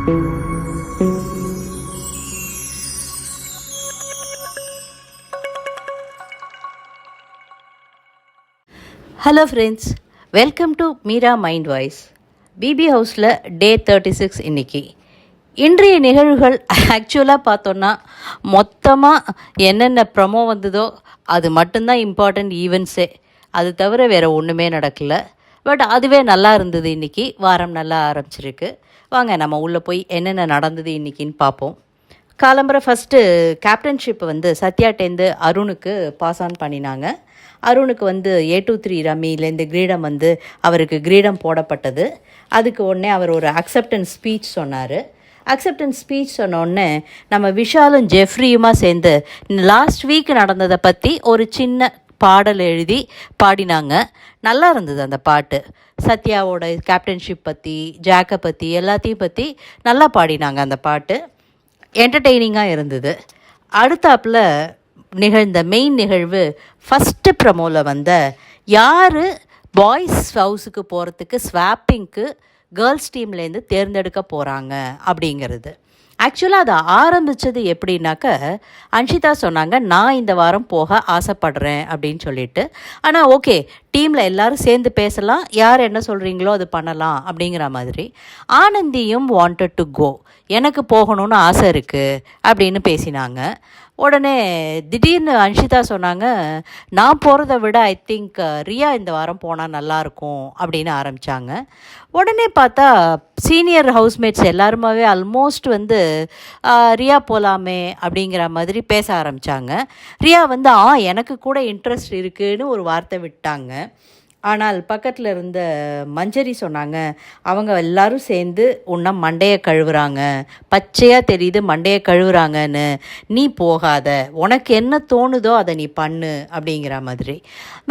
Hello friends, welcome to Meera mind voice. BB ஹவுஸில் day 36 இன்றைக்கி. இன்றைய நிகழ்வுகள் ஆக்சுவலாக பார்த்தோன்னா மொத்தமாக என்னென்ன ப்ரொமோ வந்ததோ அது மட்டும்தான் இம்பார்ட்டண்ட் ஈவெண்ட்ஸே. அது தவிர வேறு ஒன்றுமே நடக்கலை. பட் அதுவே நல்லா இருந்தது. இன்றைக்கி வாரம் நல்லா ஆரம்பிச்சிருக்கு. வாங்க நம்ம உள்ளே போய் என்னென்ன நடந்தது இன்றைக்கின்னு பார்ப்போம். காலம்பரை ஃபஸ்ட்டு கேப்டன்ஷிப் சத்யாட்டேந்து அருணுக்கு பாஸ் ஆன் பண்ணினாங்க. அருணுக்கு A23 ரம்மியிலேருந்து கிரீடம் அவருக்கு கிரீடம் போடப்பட்டது. அதுக்கு உடனே அவர் ஒரு அக்செப்டன்ஸ் ஸ்பீச் சொன்னார். அக்செப்டன்ஸ் ஸ்பீச் சொன்னோடனே நம்ம விஷாலும் ஜெஃப்ரியுமா சேர்ந்து லாஸ்ட் வீக் நடந்ததை பற்றி ஒரு சின்ன பாடல் எழுதி பாடினாங்க. நல்லா இருந்தது அந்த பாட்டு. சத்யாவோட கேப்டன்ஷிப் பற்றி, ஜாக்கை பற்றி, எல்லாத்தையும் பற்றி நல்லா பாடினாங்க. அந்த பாட்டு என்டர்டெய்னிங்காக இருந்தது. அடுத்தாப்பில் நிகழ்ந்த மெயின் நிகழ்வு ஃபஸ்ட்டு ப்ரமோவில் யார் பாய்ஸ் ஹவுஸுக்கு போகிறதுக்கு ஸ்வாப்பிங்க்கு கேர்ள்ஸ் டீம்லேருந்து தேர்ந்தெடுக்க போகிறாங்க அப்படிங்கிறது. ஆக்சுவலாக அதை ஆரம்பித்தது எப்படின்னாக்க, அன்ஷிதா சொன்னாங்க நான் இந்த வாரம் போக ஆசைப்படுறேன் அப்படின்னு சொல்லிட்டு. ஆனால் ஓகே, டீமில் எல்லோரும் சேர்ந்து பேசலாம், யார் என்ன சொல்கிறீங்களோ அது பண்ணலாம் அப்படிங்கிற மாதிரி. ஆனந்தியும் வாண்டட் டு கோ, எனக்கு போகணும்னு ஆசை இருக்குது அப்படின்னு பேசினாங்க. உடனே திடீர்னு அன்ஷிதா சொன்னாங்க நான் போகிறத விட ஐ திங்க் ரியா இந்த வாரம் போனால் நல்லாயிருக்கும் அப்படின்னு ஆரம்பித்தாங்க. உடனே பார்த்தா சீனியர் ஹவுஸ்மேட்ஸ் எல்லாருமாவே ஆல்மோஸ்ட் ரியா போகலாமே அப்படிங்கிற மாதிரி பேச ஆரம்பித்தாங்க. ரியா எனக்கு கூட இன்ட்ரெஸ்ட் இருக்குதுன்னு ஒரு வார்த்தை விட்டாங்க. ஆனால் பக்கத்தில் இருந்த மஞ்சரி சொன்னாங்க அவங்க எல்லாரும் சேர்ந்து உன்னை மண்டையை கழுவுறாங்க, பச்சையாக தெரியுது மண்டையை கழுவுறாங்கன்னு, நீ போகாத, உனக்கு என்ன தோணுதோ அதை நீ பண்ணு அப்படிங்கிற மாதிரி.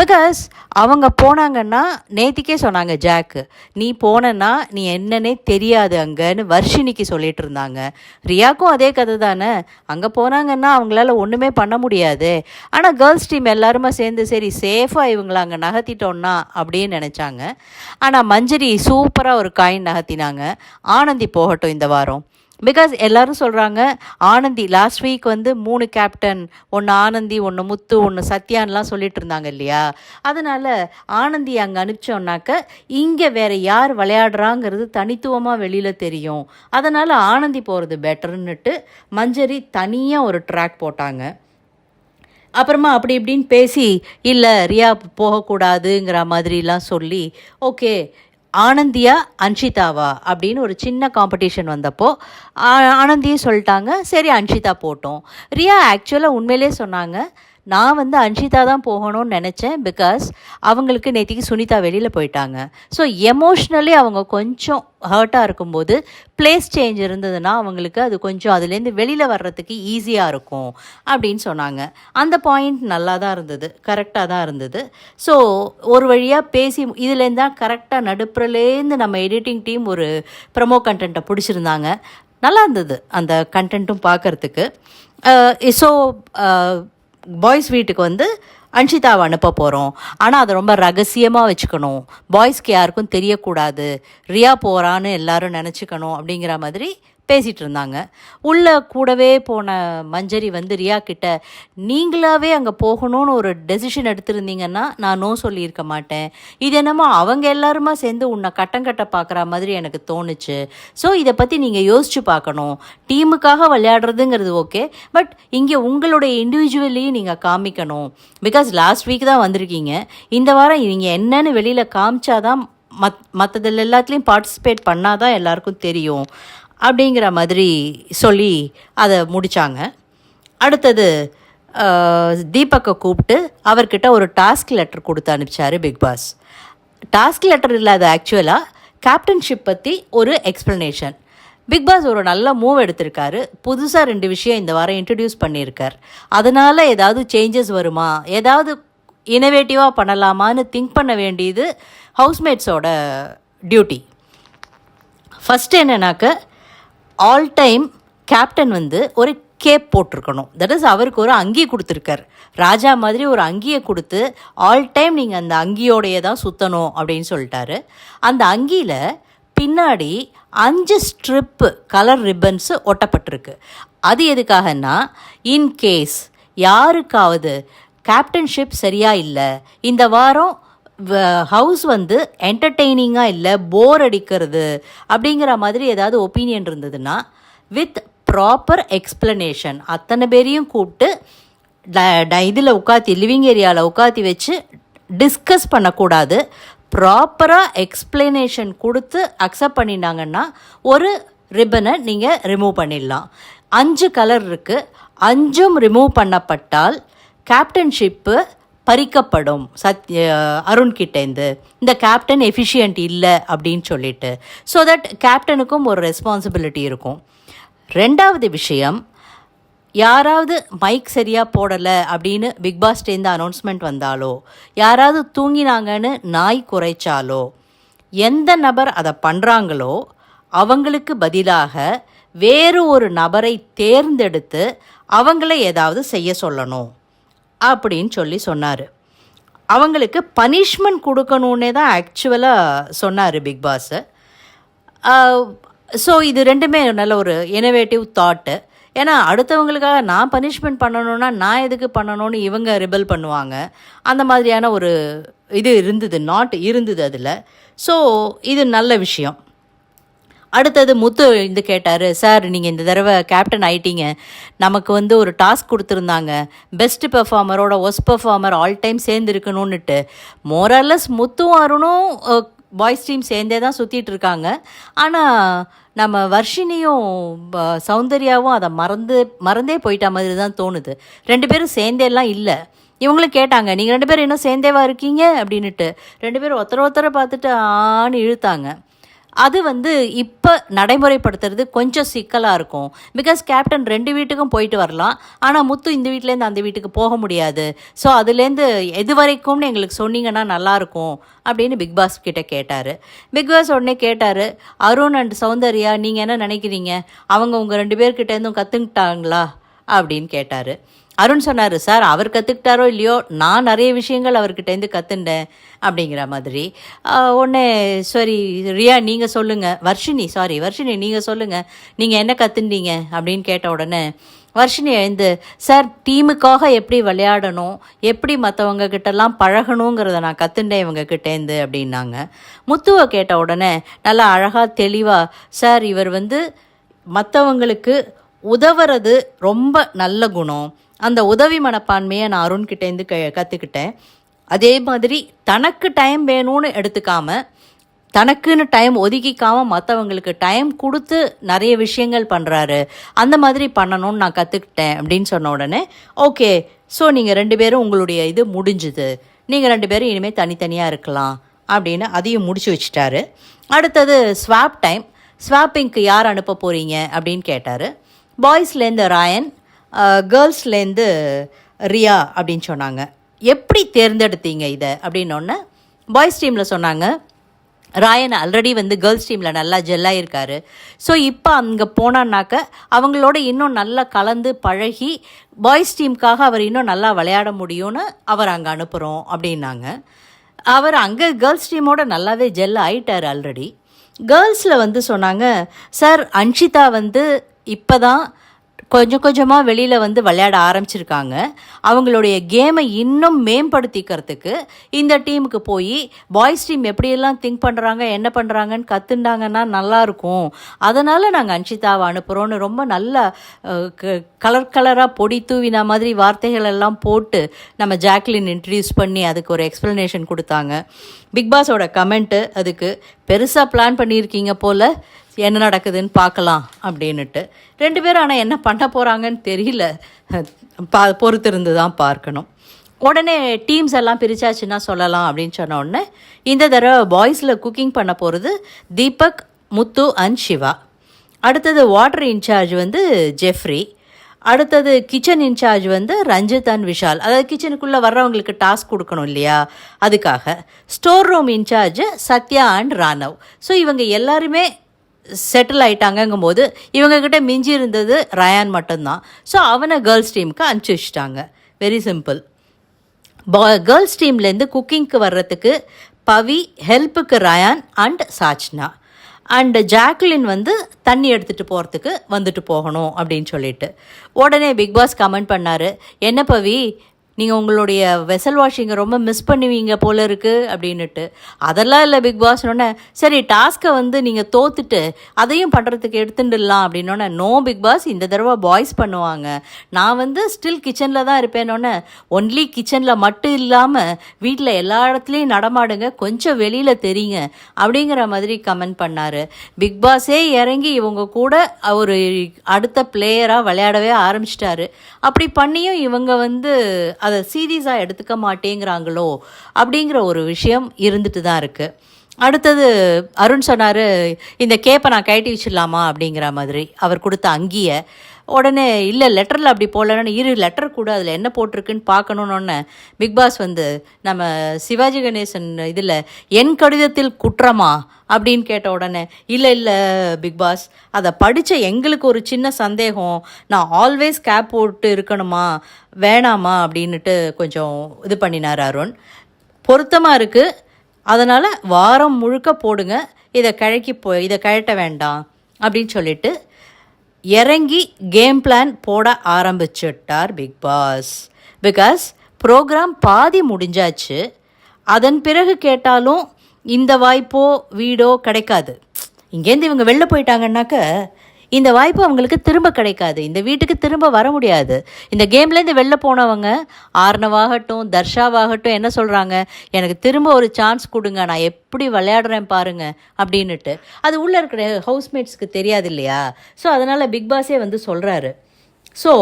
பிகாஸ் அவங்க போனாங்கன்னா, நேத்திக்கே சொன்னாங்க ஜாக்கு, நீ போனன்னா நீ என்னன்னே தெரியாது அங்கேன்னு வர்ஷினிக்கு சொல்லிட்டு இருந்தாங்க. ரியாக்கும் அதே கதை தானே, அங்கே போனாங்கன்னா அவங்களால ஒன்றுமே பண்ண முடியாது. ஆனால் கேர்ள்ஸ் டீம் எல்லாருமே சேர்ந்து சரி சேஃபாக இவங்களை அங்கே நகர்த்திட்டோன்னா அப்படின்னு நினச்சாங்க. ஆனால் மஞ்சரி சூப்பராக ஒரு காயின் நகர்த்தினாங்க. ஆனந்தி போகட்டும் இந்த வாரம். பிகாஸ் எல்லோரும் சொல்கிறாங்க ஆனந்தி லாஸ்ட் வீக் 3 கேப்டன், ஒன்று ஆனந்தி, ஒன்று முத்து, ஒன்று சத்யான்லாம் சொல்லிட்டு இருந்தாங்க இல்லையா. அதனால் ஆனந்தி அங்கே அனுப்பிச்சோன்னாக்க இங்கே வேறு யார் விளையாடுறாங்கிறது தனித்துவமாக வெளியில் தெரியும். அதனால் ஆனந்தி போகிறது பெட்டர்ன்னுட்டு மஞ்சரி தனியாக ஒரு ட்ராக் போட்டாங்க. அப்புறமா அப்படி இப்படின்னு பேசி இல்லை ரியா போகக்கூடாதுங்கிற மாதிரிலாம் சொல்லி ஓகே ஆனந்தியா அன்ஷிதாவா அப்படின்னு ஒரு சின்ன காம்படிஷன் வந்தப்போ ஆனந்தியும் சொல்லிட்டாங்க சரி அன்ஷிதா போட்டோம். ரியா ஆக்சுவலாக உண்மையிலே சொன்னாங்க நான் அன்ஷிதா தான் போகணும்னு நினச்சேன். பிகாஸ் அவங்களுக்கு நேற்றுக்கு சுனிதா வெளியில் போயிட்டாங்க. ஸோ எமோஷ்னலி அவங்க கொஞ்சம் ஹர்ட்டாக இருக்கும்போது பிளேஸ் சேஞ்ச் இருந்ததுன்னா அவங்களுக்கு அது கொஞ்சம் அதுலேருந்து வெளியில் வர்றதுக்கு ஈஸியாக இருக்கும் அப்படின்னு சொன்னாங்க. அந்த பாயிண்ட் நல்லா தான் இருந்தது, கரெக்டாக தான் இருந்தது. ஸோ ஒரு வழியாக பேசி இதுலேருந்து தான் கரெக்டாக நடுப்புறலேருந்து நம்ம எடிட்டிங் டீம் ஒரு ப்ரமோ கண்டென்ட்டை பிடிச்சிருந்தாங்க. நல்லா இருந்தது அந்த கண்டென்ட்டும் பார்க்குறதுக்கு. ஸோ பாய்ஸ் வீட்டுக்கு அன்ஷிதாவை அனுப்ப போகிறோம். ஆனால் அதை ரொம்ப ரகசியமாக வச்சுக்கணும், பாய்ஸ்க்கு யாருக்கும் தெரியக்கூடாது, ரியா போகிறான்னு எல்லோரும் நினச்சிக்கணும் அப்படிங்கிற மாதிரி பேசிகிட்டு இருந்தாங்க. உள்ளே கூடவே போன மஞ்சரி ரியா கிட்ட நீங்களாவே அங்கே போகணும்னு ஒரு டெசிஷன் எடுத்திருந்தீங்கன்னா நான் நோ சொல்லியிருக்க மாட்டேன். இது என்னமோ அவங்க எல்லாருமா சேர்ந்து உன்னை கட்ட பார்க்குற மாதிரி எனக்கு தோணுச்சு. ஸோ இதை பற்றி நீங்கள் யோசிச்சு பார்க்கணும். டீமுக்காக விளையாடுறதுங்கிறது ஓகே, பட் இங்கே உங்களுடைய இண்டிவிஜுவலையும் நீங்கள் காமிக்கணும். பிகாஸ் லாஸ்ட் வீக் தான் வந்திருக்கீங்க. இந்த வாரம் நீங்கள் என்னன்னு வெளியில் காமிச்சாதான் மற்றதில் எல்லாத்துலேயும் பார்ட்டிசிபேட் பண்ணாதான் எல்லாருக்கும் தெரியும் அப்படிங்கிற மாதிரி சொல்லி அதை முடித்தாங்க. அடுத்தது தீபக்கை கூப்பிட்டு அவர்கிட்ட ஒரு டாஸ்க் லெட்டர் கொடுத்து அனுப்பிச்சார் பிக் பாஸ். டாஸ்க் லெட்டர் இல்லாத ஆக்சுவலாக கேப்டன்ஷிப் பற்றி ஒரு எக்ஸ்ப்ளனேஷன். பிக் பாஸ் ஒரு நல்ல மூவ் எடுத்திருக்காரு. புதுசாக 2 விஷயம் இந்த வாரம் இன்ட்ரடியூஸ் பண்ணியிருக்கார். அதனால் ஏதாவது சேஞ்சஸ் வருமா, ஏதாவது இனோவேட்டிவாக பண்ணலாமான்னு திங்க் பண்ண வேண்டியது ஹவுஸ்மேட்ஸோட டியூட்டி. ஃபஸ்ட்டு என்னன்னாக்க ஆல் டைம் கேப்டன் ஒரு கேப் போட்டிருக்கணும். தட் இஸ் அவருக்கு ஒரு அங்கி கொடுத்துருக்கார். ராஜா மாதிரி ஒரு அங்கியை கொடுத்து ஆல் டைம் நீங்கள் அந்த அங்கியோடையே தான் சுற்றணும் அப்படின்னு சொல்லிட்டாரு. அந்த அங்கியில் பின்னாடி 5 ஸ்ட்ரிப்பு கலர் ரிப்பன்ஸு ஒட்டப்பட்டிருக்கு. அது எதுக்காகன்னா, இன்கேஸ் யாருக்காவது கேப்டன்ஷிப் சரியாக இல்லை, இந்த வாரம் ஹவுஸ் வந்து என்டர்டெய்னிங்காக இல்லை, போர் அடிக்கிறது அப்படிங்கிற மாதிரி ஏதாவது ஒப்பீனியன் இருந்ததுன்னா, வித் ப்ராப்பர் எக்ஸ்ப்ளனேஷன் அத்தனை பேரையும் கூப்பிட்டு இதில் உட்காத்தி லிவிங் ஏரியாவில் உட்காத்தி வச்சு டிஸ்கஸ் பண்ணக்கூடாது. ப்ராப்பராக எக்ஸ்ப்ளனேஷன் கொடுத்து அக்செப்ட் பண்ணிட்டாங்கன்னா ஒரு ரிப்பனை நீங்கள் ரிமூவ் பண்ணிடலாம். 5 கலர் இருக்குது, 5ம் ரிமூவ் பண்ணப்பட்டால் கேப்டன்ஷிப்பு பறிக்கப்படும் அருண்கிட்டேருந்து. இந்த கேப்டன் எஃபிஷியன்ட் இல்லை அப்படின்னு சொல்லிட்டு, ஸோ தட் கேப்டனுக்கும் ஒரு ரெஸ்பான்சிபிலிட்டி இருக்கும். 2வது விஷயம், யாராவது மைக் சரியாக போடலை அப்படின்னு பிக்பாஸ்டேருந்து அனௌன்ஸ்மெண்ட் வந்தாலோ, யாராவது தூங்கினாங்கன்னு நாய் குறைச்சாலோ, எந்த நபர் அதை பண்ணுறாங்களோ அவங்களுக்கு பதிலாக வேறு ஒரு நபரை தேர்ந்தெடுத்து அவங்கள ஏதாவது செய்ய சொல்லணும் அப்படின்னு சொன்னார். அவங்களுக்கு பனிஷ்மெண்ட் கொடுக்கணுன்னே தான் ஆக்சுவலாக சொன்னார் பிக்பாஸு. ஸோ இது ரெண்டுமே நல்ல ஒரு இனோவேட்டிவ் தாட்டு. ஏன்னா அடுத்தவங்களுக்காக நான் பனிஷ்மெண்ட் பண்ணணுன்னா நான் எதுக்கு பண்ணணும்னு இவங்க ரிபல் பண்ணுவாங்க. அந்த மாதிரியான ஒரு இது இருந்தது அதில். ஸோ இது நல்ல விஷயம். அடுத்தது முத்து இது கேட்டார், சார் நீங்கள் இந்த தடவை கேப்டன் ஆகிட்டீங்க, நமக்கு வந்து ஒரு டாஸ்க் கொடுத்துருந்தாங்க, பெஸ்ட் பெர்ஃபார்மரோட ஒஸ்ட் பெர்ஃபார்மர் ஆல் டைம் சேர்ந்து இருக்கணும்னுட்டு. மோரலஸ் முத்துவும் அருணும் பாய்ஸ் டீம் சேர்ந்தே தான் சுற்றிட்டு இருக்காங்க. ஆனால் நம்ம வர்ஷினியும் சௌந்தர்யாவும் அதை மறந்தே போயிட்டா மாதிரி தான் தோணுது. 2 பேரும் சேர்ந்தேலாம் இல்லை. இவங்களும் கேட்டாங்க, நீங்கள் 2 பேரும் இன்னும் சேர்ந்தேவா இருக்கீங்க அப்படின்ட்டு. 2 பேரும் ஒருத்தரை பார்த்துட்டு ஆன்னு இழுத்தாங்க. அது வந்து இப்போ நடைமுறைப்படுத்துறது கொஞ்சம் சிக்கலாக இருக்கும். பிகாஸ் கேப்டன் 2 வீட்டுக்கும் போயிட்டு வரலாம், ஆனால் முத்து இந்த வீட்டிலேருந்து அந்த வீட்டுக்கு போக முடியாது. ஸோ அதுலேருந்து எது வரைக்கும்னு எங்களுக்கு சொன்னீங்கன்னா நல்லாயிருக்கும் அப்படின்னு பிக்பாஸ் கிட்டே கேட்டார். பிக்பாஸ் உடனே கேட்டார், அருண் அண்ட் சௌந்தர்யா நீங்கள் என்ன நினைக்கிறீங்க, அவங்க உங்கள் 2 பேர்கிட்டேருந்தும் கற்றுக்கிட்டாங்களா அப்படின்னு கேட்டார். அருண் சொன்னார், சார் அவர் கற்றுக்கிட்டாரோ இல்லையோ நான் நிறைய விஷயங்கள் அவர்கிட்டேருந்து கற்றுண்டேன் அப்படிங்கிற மாதிரி. உடனே சரி ரியா நீங்கள் சொல்லுங்கள், வர்ஷினி நீங்கள் சொல்லுங்கள், நீங்கள் என்ன கற்றுண்டீங்க அப்படின்னு கேட்ட உடனே வர்ஷினி எழுந்து, சார் டீமுக்காக எப்படி விளையாடணும், எப்படி மற்றவங்க கிட்டலாம் பழகணுங்கிறத நான் கற்றுண்டேன் இவங்கக்கிட்டேருந்து அப்படின்னாங்க. முத்துவை கேட்ட உடனே நல்லா அழகாக தெளிவாக, சார் இவர் வந்து மற்றவங்களுக்கு உதவுறது ரொம்ப நல்ல குணம், அந்த உதவி மனப்பான்மையை நான் அருண்கிட்டேருந்து கற்றுக்கிட்டேன். அதே மாதிரி தனக்கு டைம் வேணும்னு எடுத்துக்காம, தனக்குன்னு டைம் ஒதுக்கிக்காமல் மற்றவங்களுக்கு டைம் கொடுத்து நிறைய விஷயங்கள் பண்ணுறாரு, அந்த மாதிரி பண்ணணும்னு நான் கற்றுக்கிட்டேன் அப்படின்னு சொன்ன உடனே ஓகே, ஸோ நீங்கள் 2 பேரும் உங்களுடைய இது முடிஞ்சுது, நீங்கள் 2 பேரும் இனிமேல் தனித்தனியாக இருக்கலாம் அப்படின்னு அதையும் முடிச்சு வச்சுட்டாரு. அடுத்தது ஸ்வாப் டைம். ஸ்வாப்பிங்க்கு யார் அனுப்ப போகிறீங்க அப்படின்னு கேட்டார். பாய்ஸ்லேருந்து ராயன், கேர்ள்ஸ்லேருந்து ரியா அப்படின்னு சொன்னாங்க. எப்படி தேர்ந்தெடுத்தீங்க இதை அப்படின்னோடனே பாய்ஸ் டீமில் சொன்னாங்க, ராயன் ஆல்ரெடி வந்து கேர்ள்ஸ் டீமில் நல்லா ஜெல்லாக இருக்கார், ஸோ இப்போ அங்கே போனான்னாக்க அவங்களோட இன்னும் நல்லா கலந்து பழகி பாய்ஸ் டீமுக்காக அவர் இன்னும் நல்லா விளையாட முடியும்னு அவர் அங்கே அனுப்புகிறோம் அப்படின்னாங்க. அவர் அங்கே கேர்ள்ஸ் டீமோட நல்லாவே ஜெல் ஆகிட்டார் ஆல்ரெடி. கேர்ள்ஸில் வந்து சொன்னாங்க, சார் அன்ஷிதா வந்து இப்போ தான் கொஞ்சம் கொஞ்சமாக வெளியில் வந்து விளையாட ஆரம்பிச்சிருக்காங்க, அவங்களுடைய கேமை இன்னும் மேம்படுத்திக்கிறதுக்கு இந்த டீமுக்கு போய் பாய்ஸ் டீம் எப்படியெல்லாம் திங்க் பண்ணுறாங்க என்ன பண்ணுறாங்கன்னு கற்றுண்டாங்கன்னா நல்லாயிருக்கும், அதனால் நாங்கள் அன்ஷிதாவை அனுப்புகிறோன்னு ரொம்ப நல்லா கலராக பொடி தூவின மாதிரி வார்த்தைகள் எல்லாம் போட்டு நம்ம ஜாக்லின் இன்ட்ரடியூஸ் பண்ணி அதுக்கு ஒரு எக்ஸ்ப்ளனேஷன் கொடுத்தாங்க. பிக்பாஸோட கமெண்ட்டு அதுக்கு, பெருசாக பிளான் பண்ணியிருக்கீங்க போல், என்ன நடக்குதுன்னு பார்க்கலாம் அப்படின்னுட்டு. 2 பேரும் ஆனால் என்ன பண்ண போகிறாங்கன்னு தெரியல, பொறுத்திருந்து தான் பார்க்கணும். உடனே டீம்ஸ் எல்லாம் பிரிச்சாச்சுன்னா சொல்லலாம் அப்படின்னு சொன்ன உடனே இந்த தடவை பாய்ஸில் குக்கிங் பண்ண போகிறது தீபக், முத்து அண்ட் சிவா. அடுத்தது வாட்டர் இன்சார்ஜ் வந்து ஜெஃப்ரி. அடுத்தது கிச்சன் இன்சார்ஜ் வந்து ரஞ்சித் அண்ட் விஷால், அதாவது கிச்சனுக்குள்ளே வர்றவங்களுக்கு டாஸ்க் கொடுக்கணும் இல்லையா அதுக்காக. Store room incharge Sathya and Raanav. So இவங்க எல்லாருமே செட்டில் ஆகிட்டாங்கங்கும் போது இவங்கக்கிட்ட மிஞ்சி இருந்தது ரயான் மட்டும்தான். ஸோ அவனை கேர்ள்ஸ் டீமுக்கு அனுப்பிச்சி வச்சுட்டாங்க. Very simple. கேர்ள்ஸ் டீம்லேருந்து குக்கிங்க்கு வர்றதுக்கு பவி, ஹெல்ப்புக்கு ரயான் அண்ட் சாச்னா. அண்டு ஜாக்லின் வந்து தண்ணி எடுத்துகிட்டு போகிறதுக்கு வந்துட்டு போகணும் அப்படின்னு சொல்லிட்டு உடனே பிக் பாஸ் கமெண்ட் பண்ணார், என்ன பவி நீங்கள் உங்களுடைய வெசல் வாஷிங்கை ரொம்ப மிஸ் பண்ணுவீங்க போல இருக்குது அப்படின்னுட்டு. அதெல்லாம் இல்லை பிக் பாஸ்னோடனே, சரி டாஸ்க்கை வந்து நீங்கள் தோத்துட்டு அதையும் பண்ணுறதுக்கு எடுத்துட்டுலாம் அப்படின்னோடனே, நோ பிக் பாஸ், இந்த தடவை பாய்ஸ் பண்ணுவாங்க, நான் வந்து ஸ்டில் கிச்சனில் தான் இருப்பேனோடனே, ஒன்லி கிச்சனில் மட்டும் இல்லாமல் வீட்டில் எல்லா இடத்துலையும் நடமாடுங்க, கொஞ்சம் வெளியில் தெரியுங்க அப்படிங்கிற மாதிரி கமெண்ட் பண்ணார். பிக் பாஸே இறங்கி இவங்க கூட ஒரு அடுத்த பிளேயராக விளையாடவே ஆரம்பிச்சிட்டாரு. அப்படி பண்ணியும் இவங்க வந்து அதை சீரியஸாக எடுத்துக்க மாட்டேங்கிறாங்களோ அப்படிங்கிற ஒரு விஷயம் இருந்துட்டு தான் இருக்குது. அடுத்தது அருண் சொன்னார், இந்த கேப்பை நான் கழட்டி வச்சிடலாமா அப்படிங்கிற மாதிரி அவர் கொடுத்த அங்கியை. உடனே இல்லை லெட்டரில் அப்படி போடலன்னு, இரு லெட்டர் கூட அதில் என்ன போட்டிருக்குன்னு பார்க்கணுன்னொன்னே பிக் பாஸ் வந்து நம்ம சிவாஜி கணேசன் இதில் என் கடிதத்தில் குற்றமா அப்படின்னு கேட்ட உடனே, இல்லை பிக் பாஸ், அதை படித்த எங்களுக்கு ஒரு சின்ன சந்தேகம், நான் ஆல்வேஸ் கேப் போட்டு இருக்கணுமா வேணாமா அப்படின்னுட்டு கொஞ்சம் இது பண்ணினார் அருண். பொருத்தமாக இருக்குது, அதனால் வாரம் முழுக்க போடுங்க, இதை கழட்ட வேண்டாம் அப்படின்னு சொல்லிட்டு இறங்கி கேம் பிளான் போட ஆரம்பிச்சுட்டார் பிக் பாஸ். பிகாஸ் ப்ரோக்ராம் பாதி முடிஞ்சாச்சு. அதன் பிறகு கேட்டாலும் இந்த வாய்ப்போ வீடோ கிடைக்காது. இங்கேருந்து இவங்க வெளில போயிட்டாங்கன்னாக்க இந்த வாய்ப்பு அவங்களுக்கு திரும்ப கிடைக்காது, இந்த வீட்டுக்கு திரும்ப வர முடியாது. இந்த கேம்லேருந்து வெளில போனவங்க ஆர்னவாகட்டும் தர்ஷாவாகட்டும் என்ன சொல்கிறாங்க, எனக்கு திரும்ப ஒரு சான்ஸ் கொடுங்க, நான் எப்படி விளையாடுறேன் பாருங்க அப்படின்னுட்டு. அது உள்ளே இருக்கிற ஹவுஸ்மேட்ஸ்க்கு தெரியாது இல்லையா? ஸோ அதனால் பிக் பாஸே வந்து சொல்கிறாரு. ஸோ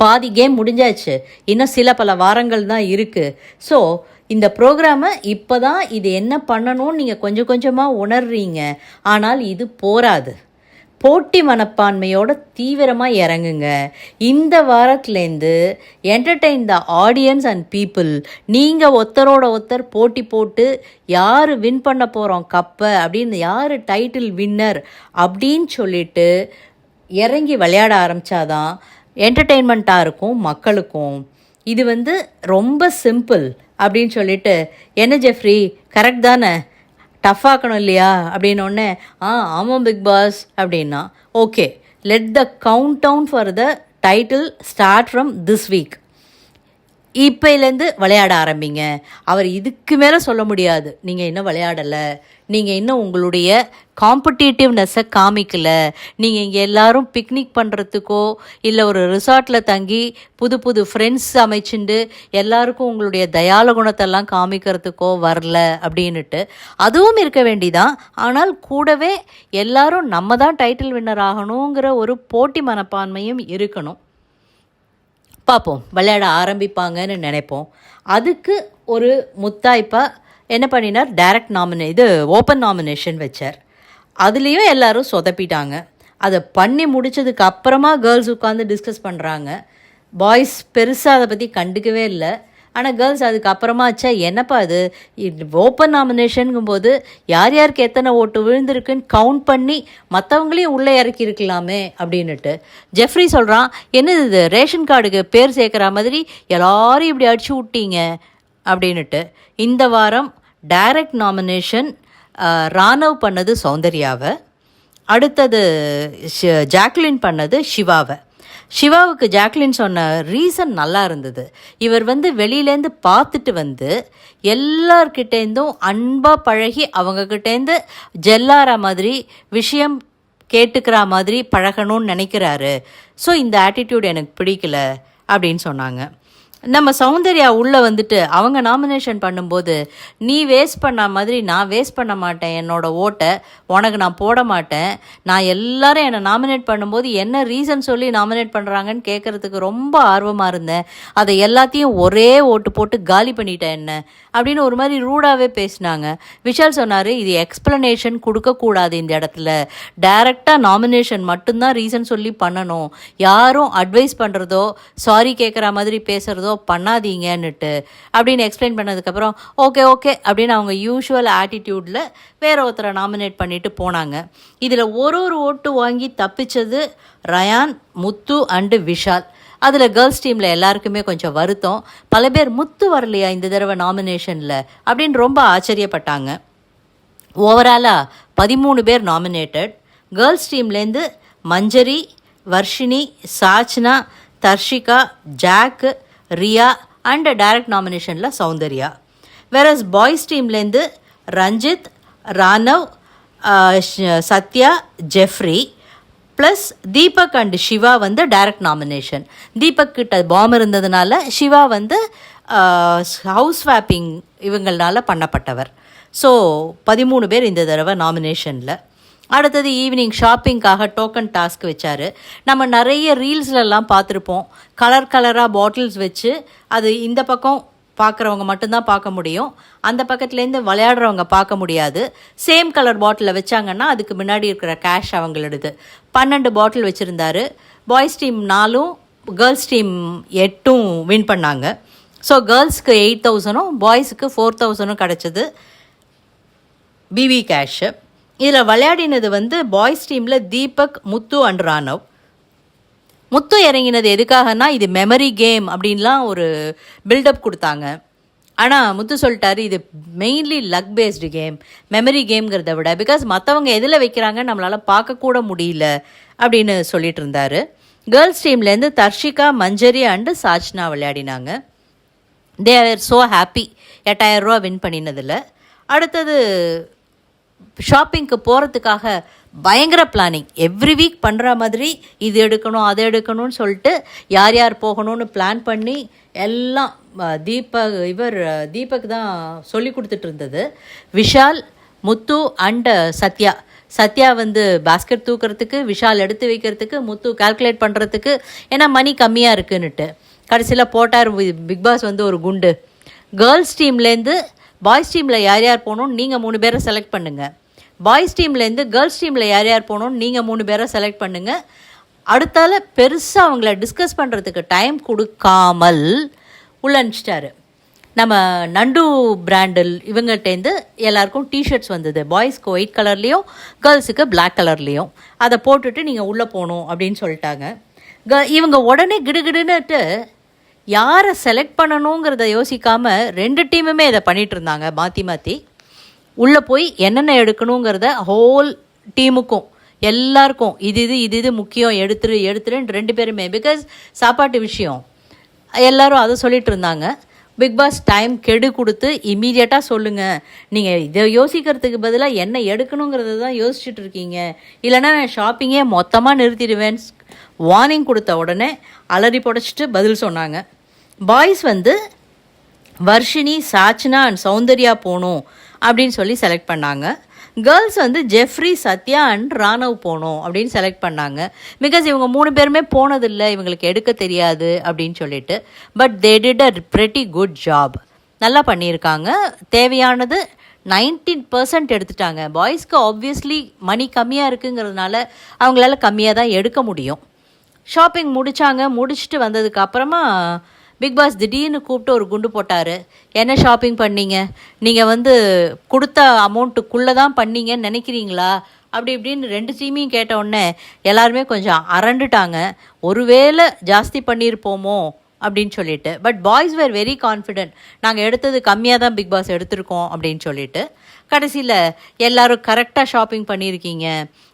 பாதி கேம் முடிஞ்சாச்சு, இன்னும் சில பல வாரங்கள் தான் இருக்குது. ஸோ இந்த ப்ரோக்ராமை இப்போ தான் இது என்ன பண்ணணும்னு நீங்கள் கொஞ்சம் கொஞ்சமாக உணர்றீங்க, ஆனால் இது போராது. போட்டி மனப்பான்மையோட தீவிரமாக இறங்குங்க. இந்த வாரத்துலேருந்து entertain the audience and people. நீங்கள் ஒருத்தரோட ஒருத்தர் போட்டி போட்டு யார் வின் பண்ண போகிறோம் கப்பை அப்படின்னு, யார் டைட்டில் வின்னர் அப்படின்னு சொல்லிட்டு இறங்கி விளையாட ஆரம்பித்தாதான் என்டர்டெயின்மெண்ட்டாக இருக்கும் மக்களுக்கும். இது வந்து ரொம்ப சிம்பிள் அப்படின்னு சொல்லிட்டு, என்ன ஜெஃப்ரி கரெக்ட் தானே, டஃப்பாக்கணும் இல்லையா அப்படின்னோடனே, ஆமாம் பிக் பாஸ் அப்படின்னா, okay let the countdown for the title start from this week. இப்போலேருந்து விளையாட ஆரம்பிங்க. அவர் இதுக்கு மேலே சொல்ல முடியாது, நீங்கள் இன்னும் விளையாடலை, நீங்கள் இன்னும் உங்களுடைய காம்படிட்டிவ்னஸை காமிக்கலை, நீங்கள் இங்கே எல்லோரும் பிக்னிக் பண்ணுறதுக்கோ இல்லை ஒரு ரிசார்ட்டில் தங்கி புது புது ஃப்ரெண்ட்ஸ் அமைச்சுண்டு எல்லாருக்கும் உங்களுடைய தயால குணத்தெல்லாம் காமிக்கிறதுக்கோ வரல அப்படின்னுட்டு. அதுவும் இருக்க வேண்டிதான், ஆனால் கூடவே எல்லாரும் நம்ம தான் டைட்டில் வின்னர் ஆகணுங்கிற ஒரு போட்டி மனப்பான்மையும் இருக்கணும். பார்ப்போம், விளையாட ஆரம்பிப்பாங்கன்னு நினைப்போம். அதுக்கு ஒரு முத்தாய்ப்பாக என்ன பண்ணினார், டைரக்ட் ஓப்பன் நாமினேஷன் வச்சார். அதுலேயும் எல்லோரும் சொதப்பிட்டாங்க. அதை பண்ணி முடித்ததுக்கு அப்புறமா கேர்ள்ஸ் உட்காந்து டிஸ்கஸ் பண்ணுறாங்க. பாய்ஸ் பெருசாக அதை பற்றி கண்டுக்கவே இல்லை. ஆனால் கேர்ள்ஸ் அதுக்கப்புறமா என்னப்பா அது ஓப்பன் நாமினேஷனுங்கும்போது யார் யாருக்கு எத்தனை ஓட்டு விழுந்திருக்குன்னு கவுண்ட் பண்ணி மற்றவங்களையும் உள்ளே இறக்கி இருக்கலாமே அப்படின்னுட்டு. ஜெஃப்ரி சொல்கிறான், என்னது இது ரேஷன் கார்டுக்கு பேர் சேர்க்குற மாதிரி எல்லாரும் இப்படி அடிச்சு விட்டீங்க அப்படின்னுட்டு. இந்த வாரம் டைரக்ட் நாமினேஷன் ராணவ் பண்ணது சௌந்தர்யாவை, அடுத்தது ஜாக்லின் பண்ணது சிவாவை. சிவாவுக்கு ஜாக்லின் சொன்ன ரீசன் நல்லா இருந்தது. இவர் வந்து வெளியிலேருந்து பார்த்துட்டு வந்து எல்லார்கிட்டேருந்தும் அன்பாக பழகி அவங்கக்கிட்டேருந்து ஜெல்லார மாதிரி விஷயம் கேட்டுக்கிற மாதிரி பழகணும்னு நினைக்கிறாரு. ஸோ இந்த ஆட்டிடியூட் எனக்கு பிடிக்கல அப்படின்னு சொன்னாங்க. நம்ம சௌந்தர்யா உள்ளே வந்துட்டு அவங்க நாமினேஷன் பண்ணும்போது, நீ வேஸ்ட் பண்ண மாதிரி நான் வேஸ்ட் பண்ண மாட்டேன், என்னோடய ஓட்டை உனக்கு நான் போட மாட்டேன், நான் எல்லாரும் என்னை நாமினேட் பண்ணும்போது என்ன ரீசன் சொல்லி நாமினேட் பண்ணுறாங்கன்னு கேட்குறதுக்கு ரொம்ப ஆர்வமாக இருந்தேன், அதை எல்லாத்தையும் ஒரே ஓட்டு போட்டு காலி பண்ணிட்டேன் என்ன அப்படின்னு ஒரு மாதிரி ரூடாகவே பேசினாங்க. விஷால் சொன்னார், இது எக்ஸ்ப்ளனேஷன் கொடுக்கக்கூடாது, இந்த இடத்துல டைரெக்டாக நாமினேஷன் மட்டும்தான் ரீசன் சொல்லி பண்ணணும், யாரும் அட்வைஸ் பண்ணுறதோ சாரி கேட்குற மாதிரி பேசுகிறதோ பண்ணாதீங்கன்னுட்டு அப்படின்னு எக்ஸ்பிளைன் பண்ணதுக்கப்புறம் ஓகே அப்படின்னு அவங்க யூஷுவல் ஆட்டிடியூடில் வேற ஒருத்தரை நாமினேட் பண்ணிட்டு போனாங்க. இதில் ஒரு ஓட்டு வாங்கி தப்பிச்சது ரயான், முத்து அண்டு விஷால். அதில் கேர்ள்ஸ் டீமில் எல்லாருக்குமே கொஞ்சம் வருத்தம். பல பேர் முத்து வரலையா இந்த தடவை நாமினேஷனில் அப்படின்னு ரொம்ப ஆச்சரியப்பட்டாங்க. ஓவராலாக 13 பேர் நாமினேட்டட். கேர்ள்ஸ் டீம்லேருந்து மஞ்சரி, வர்ஷினி, சாச்னா, தர்ஷிகா, ஜாக், ரியா அண்ட் டைரக்ட் நாமினேஷனில் சௌந்தர்யா. வேறஸ் பாய்ஸ் டீம்லேருந்து Ranjith, Ranav, Sathya, Jeffrey plus Deepak and Siva வந்து டைரக்ட் நாமினேஷன். தீபக் கிட்ட பாம் இருந்ததுனால சிவா வந்து ஹவுஸ் ஸ்வாப்பிங் இவங்களால பண்ணப்பட்டவர். ஸோ 13 பேர் இந்த தடவை நாமினேஷனில். அடுத்தது ஈவினிங் ஷாப்பிங்காக டோக்கன் டாஸ்க் வச்சார். நம்ம நிறைய ரீல்ஸ்லலாம் பார்த்துருப்போம். கலராக பாட்டில்ஸ் வச்சு அது இந்த பக்கம் பார்க்குறவங்க மட்டும்தான் பார்க்க முடியும், அந்த பக்கத்துலேருந்து விளையாடுறவங்க பார்க்க முடியாது. சேம் கலர் பாட்டிலில் வச்சாங்கன்னா அதுக்கு முன்னாடி இருக்கிற கேஷ் அவங்களோடது. 12 பாட்டில் வச்சுருந்தாரு. Boys team 4, girls team 8 win பண்ணாங்க. ஸோ கேர்ள்ஸ்க்கு 8,000, பாய்ஸுக்கு 4,000 கிடச்சிது பிபி கேஷு. இதில் விளையாடினது வந்து பாய்ஸ் டீமில் தீபக், முத்து அண்ட் ராணவ். முத்து இறங்கினது எதுக்காகனா இது மெமரி கேம் அப்படின்லாம் ஒரு பில்டப் கொடுத்தாங்க. ஆனால் முத்து சொல்லிட்டாரு இது mainly luck based game, memory கேம்ங்கிறத விட, பிகாஸ் மற்றவங்க எதில் வைக்கிறாங்க நம்மளால் பார்க்கக்கூட முடியல அப்படின்னு சொல்லிட்டு இருந்தார். கேர்ள்ஸ் டீம்லேருந்து தர்ஷிகா, மஞ்சரி அண்டு சாச்னா விளையாடினாங்க. தே ஆர் ஸோ ஹாப்பி 8,000 ரூபா வின் பண்ணினதில். அடுத்தது ஷாப்பிங்க்கு போகிறதுக்காக பயங்கர பிளானிங். எவ்ரி வீக் பண்ணுற மாதிரி இது எடுக்கணும் அதை எடுக்கணும்னு சொல்லிட்டு யார் யார் போகணும்னு பிளான் பண்ணி எல்லாம் தீபக் தான் சொல்லி கொடுத்துட்டு இருந்தது. விஷால், முத்து அண்டு சத்யா வந்து பாஸ்கெட் தூக்கிறதுக்கு, விஷால் எடுத்து வைக்கிறதுக்கு, முத்து கால்குலேட் பண்ணுறதுக்கு, ஏன்னா மணி கம்மியாக இருக்குன்னுட்டு. கடைசியில் போட்டார் பிக் பாஸ் வந்து ஒரு குண்டு. கேர்ள்ஸ் டீம்லேருந்து பாய்ஸ் டீமில் யார் யார் போகணுன்னு நீங்கள் 3 பேரை செலக்ட் பண்ணுங்கள். பாய்ஸ் டீம்லேருந்து கேர்ள்ஸ் டீமில் யார் யார் போகணுன்னு நீங்கள் 3 பேரை செலக்ட் பண்ணுங்கள். அடுத்தால பெருசாக அவங்கள டிஸ்கஸ் பண்ணுறதுக்கு டைம் கொடுக்காமல் உள்ள அனுப்பிச்சிட்டாரு. நம்ம நண்டு பிராண்டில் இவங்கள்டேருந்து எல்லாருக்கும் டிஷர்ட்ஸ் வந்தது. பாய்ஸ்க்கு ஒயிட் கலர்லேயும் கேர்ள்ஸுக்கு பிளாக் கலர்லேயும். அதை போட்டுட்டு நீங்கள் உள்ளே போகணும் அப்படின்னு சொல்லிட்டாங்க. இவங்க உடனே கிடுகிடுன்னுட்டு யாரை செலக்ட் பண்ணணுங்கிறத யோசிக்காமல் 2 டீமுமே இதை பண்ணிகிட்டு இருந்தாங்க. மாற்றி உள்ளே போய் என்னென்ன எடுக்கணுங்கிறத ஹோல் டீமுக்கும் எல்லாருக்கும் இது முக்கியம் எடுத்துருன்னு 2 பேருமே, பிகாஸ் சாப்பாட்டு விஷயம் எல்லோரும் அதை சொல்லிட்டு இருந்தாங்க. பிக் பாஸ் டைம் கெடு கொடுத்து இம்மீடியட்டாக சொல்லுங்கள், நீங்கள் இதை யோசிக்கிறதுக்கு பதிலாக என்ன எடுக்கணுங்கிறத தான் யோசிச்சுட்டு இருக்கீங்க, இல்லைனா நான் ஷாப்பிங்கே மொத்தமாக நிறுத்திடுவேன் வார்னிங் கொடுத்த உடனே அலறி புடைச்சிட்டு பதில் சொன்னாங்க. பாய்ஸ் வந்து வர்ஷினி, சாச்னா அண்ட் சௌந்தர்யா போகணும் அப்படின்னு சொல்லி செலக்ட் பண்ணாங்க. கேர்ள்ஸ் வந்து ஜெஃப்ரி, சத்யா அண்ட் ராணவ் போகணும் அப்படின்னு செலக்ட் பண்ணாங்க. பிகாஸ் இவங்க 3 பேருமே போனதில்லை, இவங்களுக்கு எடுக்க தெரியாது அப்படின்னு சொல்லிட்டு. But they did a pretty good job. நல்லா பண்ணியிருக்காங்க. தேவையானது 19% எடுத்துட்டாங்க. பாய்ஸ்க்கு ஆப்வியஸ்லி மணி கம்மியாக இருக்குங்கிறதுனால அவங்களால கம்மியாக தான் எடுக்க முடியும். ஷாப்பிங் முடிச்சுட்டு வந்ததுக்கு அப்புறமா பிக் பாஸ் திடீர்னு கூப்பிட்டு ஒரு குண்டு போட்டார். என்ன ஷாப்பிங் பண்ணீங்க, நீங்கள் வந்து கொடுத்த அமௌண்ட்டுக்குள்ளே தான் பண்ணீங்கன்னு நினைக்கிறீங்களா அப்படி இப்படின்னு 2 டீமையும் கேட்ட உடனே எல்லாருமே கொஞ்சம் அரண்டுட்டாங்க. ஒருவேளை ஜாஸ்தி பண்ணியிருப்போமோ அப்படின்னு சொல்லிட்டு. But boys were very confident, நாங்கள் எடுத்தது கம்மியாக தான் பிக் பாஸ் எடுத்திருக்கோம் அப்படின்னு சொல்லிட்டு. கடைசியில் எல்லோரும் கரெக்டாக ஷாப்பிங் பண்ணியிருக்கீங்க.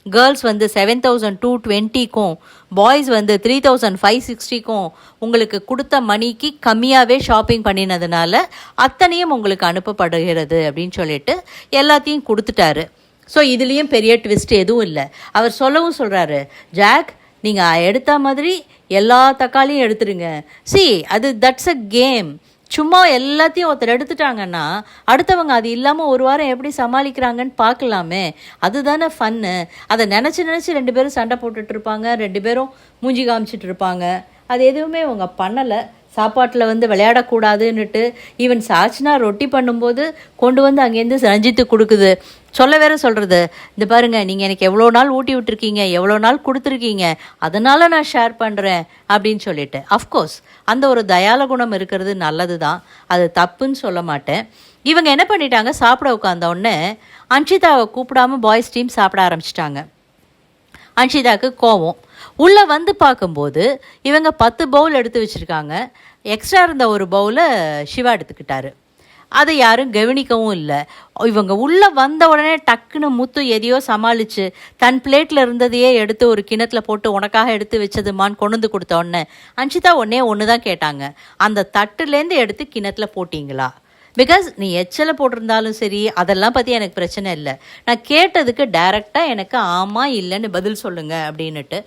கேர்ள்ஸ் வந்து 7,220க்கும் பாய்ஸ் வந்து 3,560க்கும் உங்களுக்கு கொடுத்த மணிக்கு கம்மியாகவே ஷாப்பிங் பண்ணினதுனால அத்தனையும் உங்களுக்கு அனுப்பப்படுகிறது அப்படின்னு சொல்லிட்டு எல்லாத்தையும் கொடுத்துட்டாரு. ஸோ இதுலேயும் பெரிய ட்விஸ்ட் எதுவும் இல்லை. அவர் சொல்லவும் சொல்கிறாரு, ஜாக் நீங்கள் எடுத்த மாதிரி எல்லா தக்காளியும் எடுத்துருங்க. That's a game. சும்மா எல்லாத்தையும் ஒருத்தர் எடுத்துட்டாங்கன்னா அடுத்தவங்க அது இல்லாமல் ஒரு வாரம் எப்படி சமாளிக்கிறாங்கன்னு பார்க்கலாமே, அதுதானே ஃபன்னு. அதை நினச்சி 2 பேரும் சண்டை போட்டுட்டு இருப்பாங்க, 2 பேரும் மூஞ்சி காமிச்சிட்டு இருப்பாங்க. அது எதுவுமே அவங்க பண்ணலை. சாப்பாட்டில் வந்து விளையாடக்கூடாதுன்னுட்டு ஈவன் சாச்னா ரொட்டி பண்ணும்போது கொண்டு வந்து அங்கேருந்து ரஞ்சித்து கொடுக்குது. சொல்கிறது, இந்த பாருங்கள் நீங்கள் எனக்கு எவ்வளோ நாள் ஊட்டி விட்டுருக்கீங்க, எவ்வளோ நாள் கொடுத்துருக்கீங்க, அதனால் நான் ஷேர் பண்ணுறேன் அப்படின்னு சொல்லிட்டு. அஃப்கோர்ஸ் அந்த ஒரு தயால குணம் இருக்கிறது நல்லது தான், அது தப்புன்னு சொல்ல மாட்டேன். இவங்க என்ன பண்ணிட்டாங்க, சாப்பிட உட்காந்த உடனே அன்ஷிதாவை கூப்பிடாம பாய்ஸ் டீம் சாப்பிட ஆரம்பிச்சிட்டாங்க. அன்ஷிதாவுக்கு கோவம். உள்ளே வந்து பார்க்கும்போது இவங்க 10 பவுல் எடுத்து வச்சுருக்காங்க. எக்ஸ்ட்ரா இருந்த ஒரு பவுலை சிவா எடுத்துக்கிட்டாரு. அதை யாரும் கவனிக்கவும் இல்லை. இவங்க உள்ளே வந்த உடனே டக்குன்னு முத்து எதையோ சமாளித்து தன் பிளேட்டில் இருந்ததையே எடுத்து ஒரு கிணத்துல போட்டு உனக்காக எடுத்து வச்சதுமான்னு கொண்டு வந்து கொடுத்த உடனே அன்ஷிதா ஒன்று தான் கேட்டாங்க, அந்த தட்டுலேருந்து எடுத்து கிணத்துல போட்டிங்களா? பிகாஸ் நீ எச்சலை போட்டிருந்தாலும் சரி, அதெல்லாம் பற்றி எனக்கு பிரச்சனை இல்லை. நான் கேட்டதுக்கு டைரெக்டாக எனக்கு ஆமாம் இல்லைன்னு பதில் சொல்லுங்கள் அப்படின்னுட்டு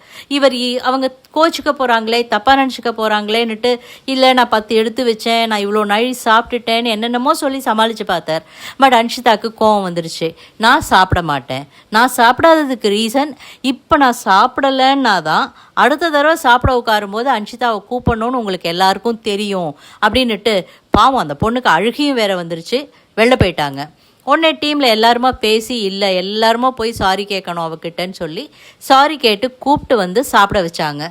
அவங்க கோச்சிக்க போகிறாங்களே, தப்பாக நினச்சிக்க போகிறாங்களேன்னுட்டு, இல்லை நான் 10 எடுத்து வச்சேன், நான் இவ்வளோ நழி சாப்பிட்டுட்டேன்னு என்னென்னமோ சொல்லி சமாளித்து பார்த்தார். பட் அன்ஷிதாவுக்கு கோவம் வந்துருச்சு. நான் சாப்பிட மாட்டேன். நான் சாப்பிடாததுக்கு ரீசன், இப்போ நான் சாப்பிடலைன்னா தான் அடுத்த தடவை சாப்பிட உட்காரும்போது அன்ஷிதாவை கூப்பிடணும்னு உங்களுக்கு எல்லாருக்கும் தெரியும் அப்படின்னுட்டு. பாவம், அந்த பொண்ணுக்கு அழுகியும் வேற வந்துருச்சு. வெளில போயிட்டாங்க. உடனே டீமில் எல்லாருமா பேசி, இல்லை எல்லாருமா போய் சாரி கேட்கணும் அவகிட்டன்னு சொல்லி சாரி கேட்டு கூப்பிட்டு வந்து சாப்பிட வச்சாங்க.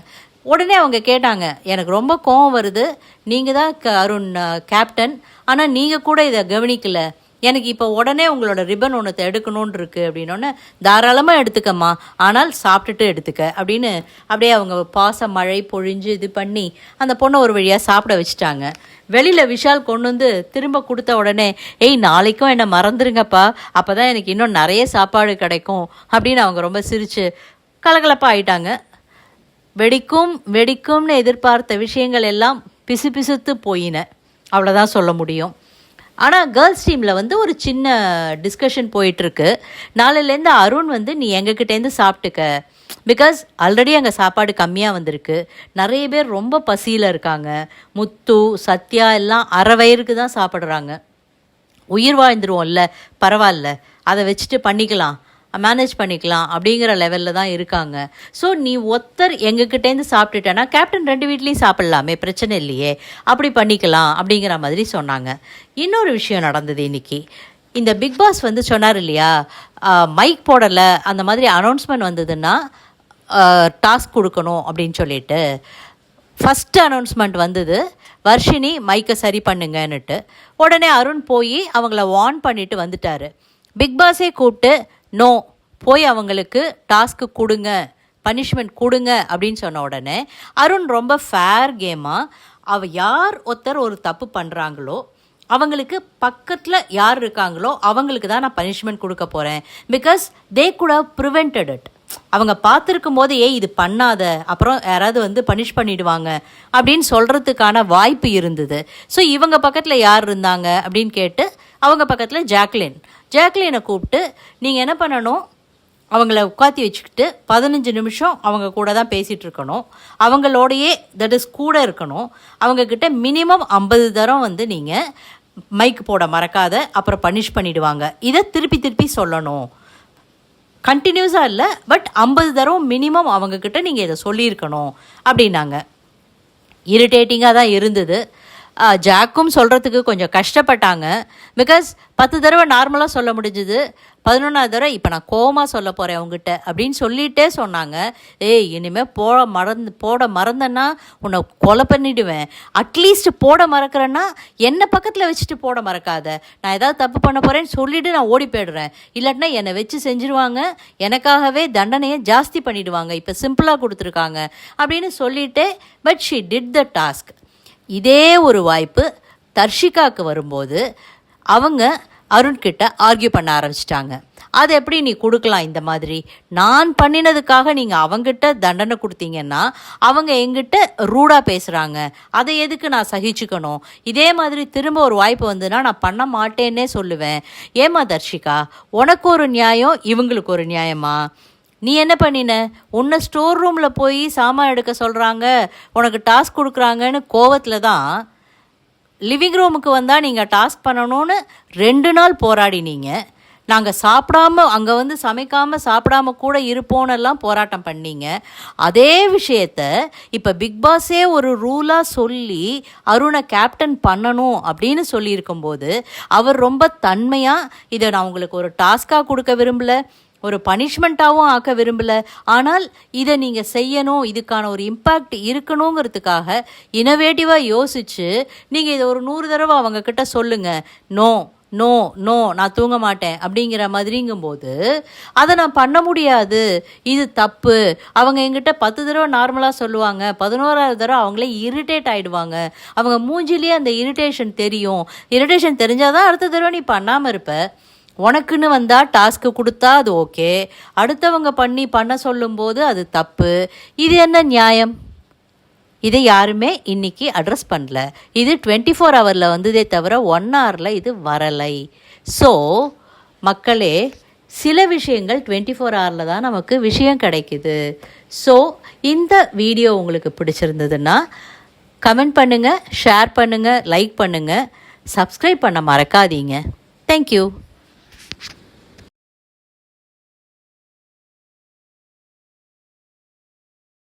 உடனே அவங்க கேட்டாங்க, எனக்கு ரொம்ப கோவம் வருது, நீங்கள் தான் அருண் கேப்டன், ஆனால் நீங்கள் கூட இதை கவனிக்கல, எனக்கு இப்போ உடனே உங்களோட ரிப்பன் ஒன்று எடுக்கணும்னு இருக்குது அப்படின்னோடனே, தாராளமாக எடுத்துக்கம்மா, ஆனால் சாப்பிட்டுட்டு எடுத்துக்க அப்படின்னு அப்படியே அவங்க பாச மழை பொழிஞ்சு இது பண்ணி அந்த பொண்ணை ஒரு வழியாக சாப்பிட வச்சுட்டாங்க. வெளியில் விஷால் கொண்டு வந்து திரும்ப கொடுத்த உடனே, ஏய் நாளைக்கும் என்னை மறந்துருங்கப்பா, அப்போ தான் எனக்கு இன்னும் நிறைய சாப்பாடு கிடைக்கும் அப்படின்னு அவங்க ரொம்ப சிரித்து கலகலப்பாக ஆயிட்டாங்க. வெடிக்கும்னு எதிர்பார்த்த விஷயங்கள் எல்லாம் பிசுபிசுத்து போயின, அவ்வளோதான் சொல்ல முடியும். ஆனால் கேர்ள்ஸ் டீமில் ஒரு சின்ன டிஸ்கஷன் போயிட்டுருக்கு. நாளையிலேருந்து அருண் நீ எங்ககிட்டேருந்து சாப்பிட்டுக்க, பிகாஸ் ஆல்ரெடி அங்கே சாப்பாடு கம்மியாக வந்திருக்கு, நிறைய பேர் ரொம்ப பசியில் இருக்காங்க. முத்து சத்யா எல்லாம் அரை வயிறுக்கு தான் சாப்பிட்றாங்க. உயிர் வாழ்ந்துருவோம்ல, பரவாயில்ல, அதை வச்சுட்டு பண்ணிக்கலாம், மேனேஜ் பண்ணிக்கலாம் அப்படிங்கிற லெவலில் தான் இருக்காங்க. ஸோ நீ ஒருத்தர் எங்ககிட்டேருந்து சாப்பிட்டுட்டேன்னா கேப்டன் 2 வீட்லேயும் சாப்பிட்லாமே, பிரச்சனை இல்லையே, அப்படி பண்ணிக்கலாம் அப்படிங்கிற மாதிரி சொன்னாங்க. இன்னொரு விஷயம் நடந்தது இன்றைக்கி. இந்த பிக் பாஸ் சொன்னார் இல்லையா, மைக் போடலை, அந்த மாதிரி அனௌன்ஸ்மெண்ட் வந்ததுன்னா டாஸ்க் கொடுக்கணும் அப்படின்னு சொல்லிட்டு. ஃபஸ்ட்டு அனௌன்ஸ்மெண்ட் வந்தது, வர்ஷினி மைக்கை சரி பண்ணுங்கன்னுட்டு. உடனே அருண் போய் அவங்கள வார்ன் பண்ணிட்டு வந்துட்டார். பிக் பாஸே கூப்பிட்டு, நோ, போய் அவங்களுக்கு டாஸ்க்கு கொடுங்க, பனிஷ்மெண்ட் கொடுங்க அப்படின்னு சொன்ன உடனே அருண் ரொம்ப ஃபேர் கேமாக யார் ஒருத்தர் ஒரு தப்பு பண்ணுறாங்களோ அவங்களுக்கு பக்கத்தில் யார் இருக்காங்களோ அவங்களுக்கு தான் நான் பனிஷ்மெண்ட் கொடுக்க போகிறேன், because they could have prevented it. அவங்க பார்த்துருக்கும் போது இது பண்ணாத, அப்புறம் யாராவது பனிஷ் பண்ணிடுவாங்க அப்படின்னு சொல்கிறதுக்கான வாய்ப்பு இருந்தது. ஸோ இவங்க பக்கத்தில் யார் இருந்தாங்க அப்படின்னு கேட்டு அவங்க பக்கத்தில் ஜாக்லினை கூப்பிட்டு, நீங்கள் என்ன பண்ணணும், அவங்கள உட்காத்தி வச்சுக்கிட்டு 15 நிமிஷம் அவங்க கூட தான் பேசிகிட்டு இருக்கணும், அவங்களோடையே தட் இஸ் கூட இருக்கணும், அவங்கக்கிட்ட மினிமம் 50 தரம் நீங்கள் மைக் போட மறக்காத, அப்புறம் பனிஷ் பண்ணிவிடுவாங்க, இதை திருப்பி சொல்லணும், கண்டினியூஸாக இல்லை, பட் 50 தரம் மினிமம் அவங்கக்கிட்ட நீங்கள் இதை சொல்லியிருக்கணும் அப்படின்னாங்க. இரிட்டேட்டிங்காக தான் இருந்தது. ஜாக்கும் சொல்கிறதுக்கு கொஞ்சம் கஷ்டப்பட்டாங்க, பிகாஸ் 10 தடவை நார்மலாக சொல்ல முடிஞ்சுது, 11ஆவது தடவை இப்போ நான் கோவமாக சொல்ல போகிறேன் அவங்ககிட்ட அப்படின்னு சொல்லிகிட்டே சொன்னாங்க. ஏய் இனிமேல் போட மறந்தேன்னா உன்னை கொலை பண்ணிவிடுவேன், அட்லீஸ்ட் போட மறக்கிறேன்னா என்னை பக்கத்தில் வச்சுட்டு போட மறக்காத, நான் ஏதாவது தப்பு பண்ண போகிறேன்னு சொல்லிவிட்டு நான் ஓடி போய்டுறேன், இல்லாட்டினா என்னை வச்சு செஞ்சுருவாங்க, எனக்காகவே தண்டனையை ஜாஸ்தி பண்ணிவிடுவாங்க, இப்போ சிம்பிளாக கொடுத்துருக்காங்க அப்படின்னு சொல்லிவிட்டு. But she did the task. இதே ஒரு வாய்ப்பு தர்ஷிகாவுக்கு வரும்போது அவங்க அருண்கிட்ட ஆர்கியூ பண்ண ஆரம்பிச்சிட்டாங்க. அது எப்படி நீ கொடுக்கலாம், இந்த மாதிரி நான் பண்ணினதுக்காக நீங்கள் அவங்ககிட்ட தண்டனை கொடுத்தீங்கன்னா அவங்க எங்கிட்ட ரூடாக பேசுகிறாங்க, அதை எதுக்கு நான் சகிச்சுக்கணும், இதே மாதிரி திரும்ப ஒரு வாய்ப்பு வந்துன்னா நான் பண்ண மாட்டேன்னே சொல்லுவேன். ஏமா தர்ஷிகா, உனக்கு ஒரு நியாயம், இவங்களுக்கு ஒரு நியாயமா? நீ என்ன பண்ணின, உன்னை ஸ்டோர் ரூமில் போய் சாமான் எடுக்க சொல்கிறாங்க, உனக்கு டாஸ்க் கொடுக்குறாங்கன்னு கோவத்தில் தான் லிவிங் ரூமுக்கு வந்தால் நீங்கள் டாஸ்க் பண்ணணும்னு 2 நாள் போராடினீங்க. நாங்கள் சாப்பிடாம அங்கே சமைக்காமல் சாப்பிடாம கூட இருப்போன்னெல்லாம் போராட்டம் பண்ணீங்க. அதே விஷயத்த இப்போ பிக் பாஸே ஒரு ரூலாக சொல்லி அருணை கேப்டன் பண்ணணும் அப்படின்னு சொல்லியிருக்கும்போது அவர் ரொம்ப தன்மையாக, இதை நான் உங்களுக்கு ஒரு டாஸ்காக கொடுக்க விரும்பலை, ஒரு பனிஷ்மெண்ட்டாகவும் ஆக்க விரும்பலை, ஆனால் இதை நீங்கள் செய்யணும், இதுக்கான ஒரு இம்பேக்ட் இருக்கணுங்கிறதுக்காக இனோவேட்டிவாக யோசித்து நீங்கள் இதை ஒரு 100 தடவை அவங்கக்கிட்ட சொல்லுங்கள், நோ நோ நோ நான் தூங்க மாட்டேன் அப்படிங்கிற மாதிரிங்கும்போது அதை நான் பண்ண முடியாது, இது தப்பு. அவங்க எங்கிட்ட 10 தடவை நார்மலாக சொல்லுவாங்க, 11வது தடவை அவங்களே இரிட்டேட் ஆகிடுவாங்க. அவங்க மூஞ்சிலேயே அந்த இரிட்டேஷன் தெரியும். இரிட்டேஷன் தெரிஞ்சால் தான் அடுத்த தடவை நீ பண்ணாமல் இருப்ப. உனக்குன்னு வந்தால் டாஸ்க்கு கொடுத்தா அது ஓகே, அடுத்தவங்க பண்ண சொல்லும்போது அது தப்பு. இது என்ன நியாயம்? இதை யாருமே இன்றைக்கி அட்ரஸ் பண்ணல. இது 24 ஹவரில் வந்ததே தவிர 1 ஹவரில் இது வரலை. ஸோ மக்களே, சில விஷயங்கள் 24 ஹவரில் தான் நமக்கு விஷயம் கிடைக்குது. ஸோ இந்த வீடியோ உங்களுக்கு பிடிச்சிருந்ததுன்னா கமெண்ட் பண்ணுங்கள், ஷேர் பண்ணுங்கள், லைக் பண்ணுங்கள், சப்ஸ்கிரைப் பண்ண மறக்காதீங்க. தேங்க்யூ.